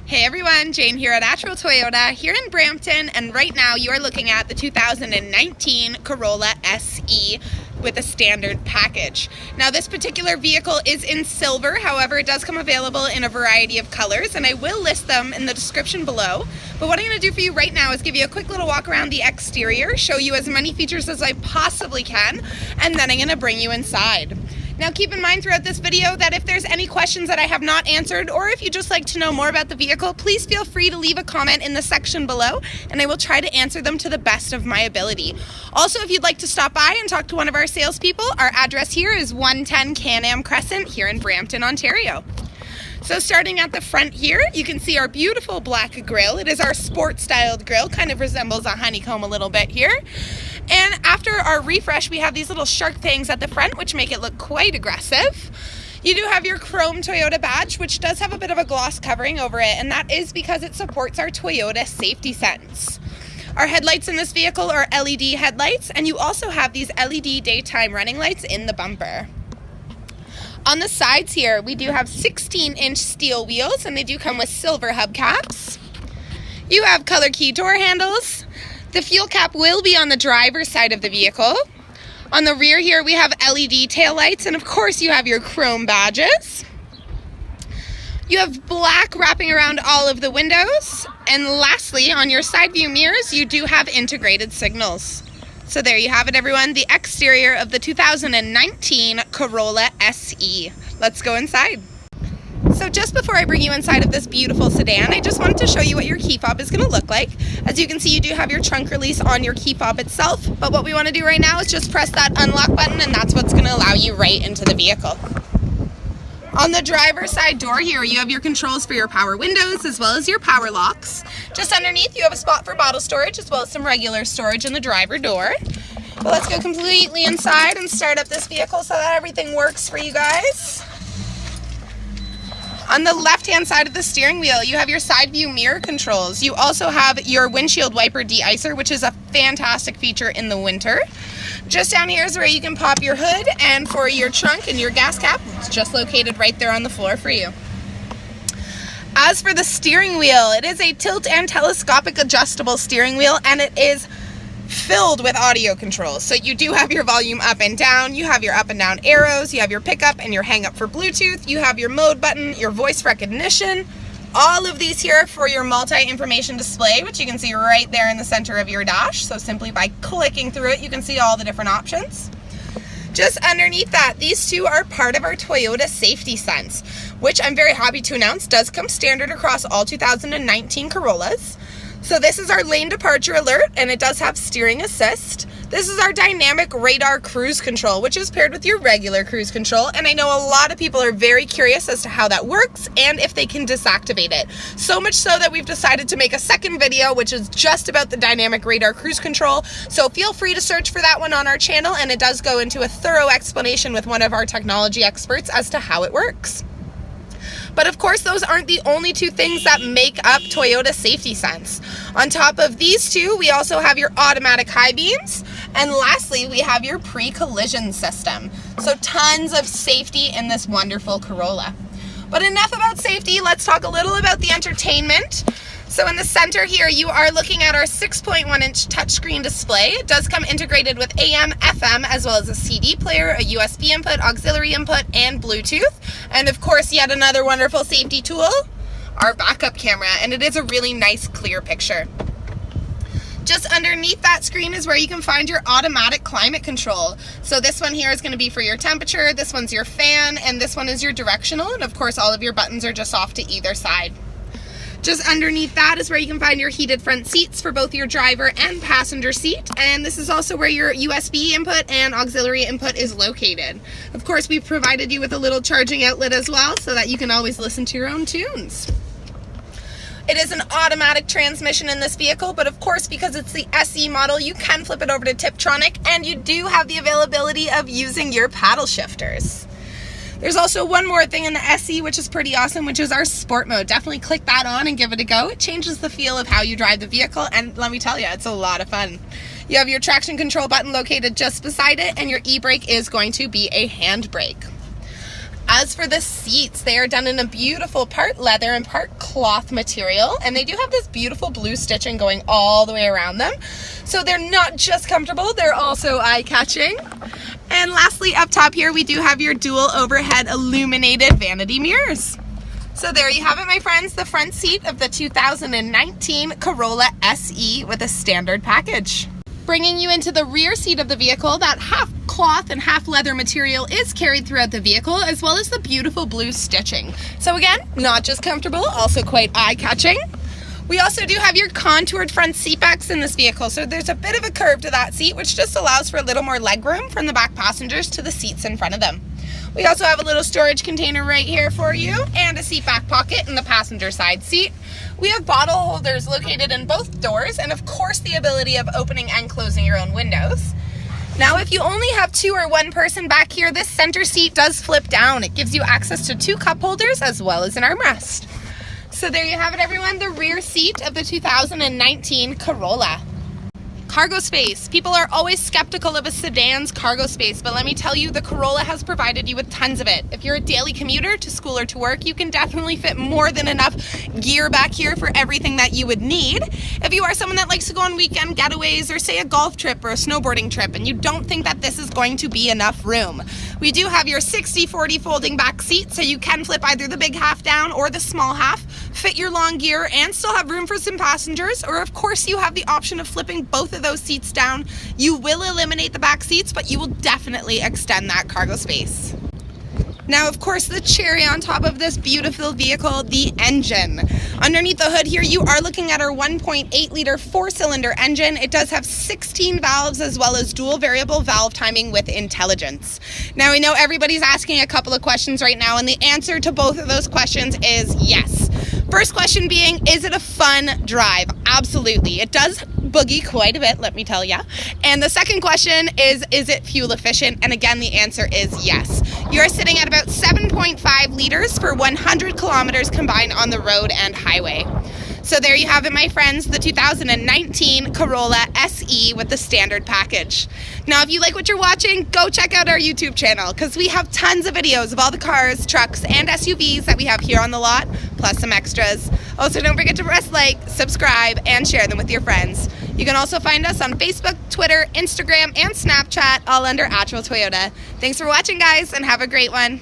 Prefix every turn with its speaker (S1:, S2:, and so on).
S1: Hey everyone, Jane here at Attrell Toyota here in Brampton, and right now you are looking at the 2019 Corolla SE with a standard package. Now this particular vehicle is in silver, however it does come available in a variety of colors, and I will list them in the description below. But what I'm going to do for you right now is give you a quick little walk around the exterior, show you as many features as I possibly can, and then I'm going to bring you inside. Now keep in mind throughout this video that if there's any questions that I have not answered, or if you just like to know more about the vehicle, please feel free to leave a comment in the section below and I will try to answer them to the best of my ability. Also, if you'd like to stop by and talk to one of our salespeople, our address here is 110 Canam Cres here in Brampton, Ontario. So starting at the front here, you can see our beautiful black grille. It is our sport styled grille, kind of resembles a honeycomb a little bit here. And after our refresh, we have these little shark fangs at the front, which make it look quite aggressive. You do have your chrome Toyota badge, which does have a bit of a gloss covering over it, and that is because it supports our Toyota safety sense. Our headlights in this vehicle are LED headlights, and you also have these LED daytime running lights in the bumper. On the sides here, we do have 16-inch steel wheels, and they do come with silver hubcaps. You have color key door handles. The fuel cap will be on the driver's side of the vehicle. On the rear here, we have LED taillights, and of course you have your chrome badges. You have black wrapping around all of the windows. And lastly, on your side view mirrors, you do have integrated signals. So there you have it, everyone, the exterior of the 2019 Corolla SE. Let's go inside. So just before I bring you inside of this beautiful sedan, I just wanted to show you what your key fob is going to look like. As you can see, you do have your trunk release on your key fob itself, but what we want to do right now is just press that unlock button, and that's what's going to allow you right into the vehicle. On the driver's side door here, you have your controls for your power windows as well as your power locks. Just underneath, you have a spot for bottle storage as well as some regular storage in the driver door. But let's go completely inside and start up this vehicle so that everything works for you guys. On the left-hand side of the steering wheel, you have your side view mirror controls. You also have your windshield wiper de-icer, which is a fantastic feature in the winter. Just down here is where you can pop your hood, and for your trunk and your gas cap, it's just located right there on the floor for you. As for the steering wheel, it is a tilt and telescopic adjustable steering wheel, and it is filled with audio controls. So you do have your volume up and down, you have your up and down arrows, you have your pickup and your hang up for Bluetooth, you have your mode button, your voice recognition, all of these here for your multi-information display, which you can see right there in the center of your dash. So simply by clicking through it, you can see all the different options. Just underneath that, these two are part of our Toyota Safety Sense, which I'm very happy to announce does come standard across all 2019 Corollas. So this is our lane departure alert, and it does have steering assist. This is our dynamic radar cruise control, which is paired with your regular cruise control, and I know a lot of people are very curious as to how that works and if they can disactivate it. So much so that we've decided to make a second video, which is just about the dynamic radar cruise control. So feel free to search for that one on our channel, and it does go into a thorough explanation with one of our technology experts as to how it works. But of course, those aren't the only two things that make up Toyota Safety Sense. On top of these two, we also have your automatic high beams. And lastly, we have your pre-collision system. So tons of safety in this wonderful Corolla. But enough about safety, let's talk a little about the entertainment. So in the center here, you are looking at our 6.1-inch touchscreen display. It does come integrated with AM, FM, as well as a CD player, a USB input, auxiliary input, and Bluetooth. And of course, yet another wonderful safety tool, our backup camera, and it is a really nice clear picture. Just underneath that screen is where you can find your automatic climate control. So this one here is going to be for your temperature, this one's your fan, and this one is your directional, and of course all of your buttons are just off to either side. Just underneath that is where you can find your heated front seats for both your driver and passenger seat. And this is also where your USB input and auxiliary input is located. Of course, we've provided you with a little charging outlet as well so that you can always listen to your own tunes. It is an automatic transmission in this vehicle, but of course, because it's the SE model, you can flip it over to Tiptronic, and you do have the availability of using your paddle shifters. There's also one more thing in the SE, which is pretty awesome, which is our sport mode. Definitely click that on and give it a go. It changes the feel of how you drive the vehicle, and let me tell you, it's a lot of fun. You have your traction control button located just beside it, and your e-brake is going to be a handbrake. As for the seats, they are done in a beautiful part leather and part cloth material, and they do have this beautiful blue stitching going all the way around them. So they're not just comfortable, they're also eye-catching. And lastly, up top here, we do have your dual overhead illuminated vanity mirrors. So there you have it, my friends, the front seat of the 2019 Corolla SE with a standard package. Bringing you into the rear seat of the vehicle, that half cloth and half leather material is carried throughout the vehicle, as well as the beautiful blue stitching. So again, not just comfortable, also quite eye-catching. We also do have your contoured front seat backs in this vehicle, so there's a bit of a curve to that seat, which just allows for a little more legroom from the back passengers to the seats in front of them. We also have a little storage container right here for you, and a seat back pocket in the passenger side seat. We have bottle holders located in both doors, and of course the ability of opening and closing your own windows. Now, if you only have 2 or 1 person back here, this center seat does flip down. It gives you access to 2 cup holders as well as an armrest. So there you have it, everyone, the rear seat of the 2019 Corolla. Cargo space. People are always skeptical of a sedan's cargo space, but let me tell you, the Corolla has provided you with tons of it. If you're a daily commuter to school or to work, you can definitely fit more than enough gear back here for everything that you would need. If you are someone that likes to go on weekend getaways or say a golf trip or a snowboarding trip and you don't think that this is going to be enough room, we do have your 60/40 folding back seat, so you can flip either the big half down or the small half, fit your long gear and still have room for some passengers, or of course you have the option of flipping both of those seats down. You will eliminate the back seats, but you will definitely extend that cargo space. Now, of course, the cherry on top of this beautiful vehicle, the engine. Underneath the hood here, you are looking at our 1.8 liter 4-cylinder engine. It does have 16 valves as well as dual variable valve timing with intelligence. Now, I know everybody's asking a couple of questions right now, and the answer to both of those questions is yes. First question being, is it a fun drive? Absolutely. It does boogie quite a bit, let me tell ya. And the second question is it fuel efficient? And again, the answer is yes. You're sitting at about 7.5 liters for 100 kilometers combined on the road and highway. So there you have it, my friends, the 2019 Corolla SE with the standard package. Now, if you like what you're watching, go check out our YouTube channel, because we have tons of videos of all the cars, trucks, and SUVs that we have here on the lot, plus some extras. Also, don't forget to press like, subscribe, and share them with your friends. You can also find us on Facebook, Twitter, Instagram, and Snapchat, all under Attrell Toyota. Thanks for watching, guys, and have a great one.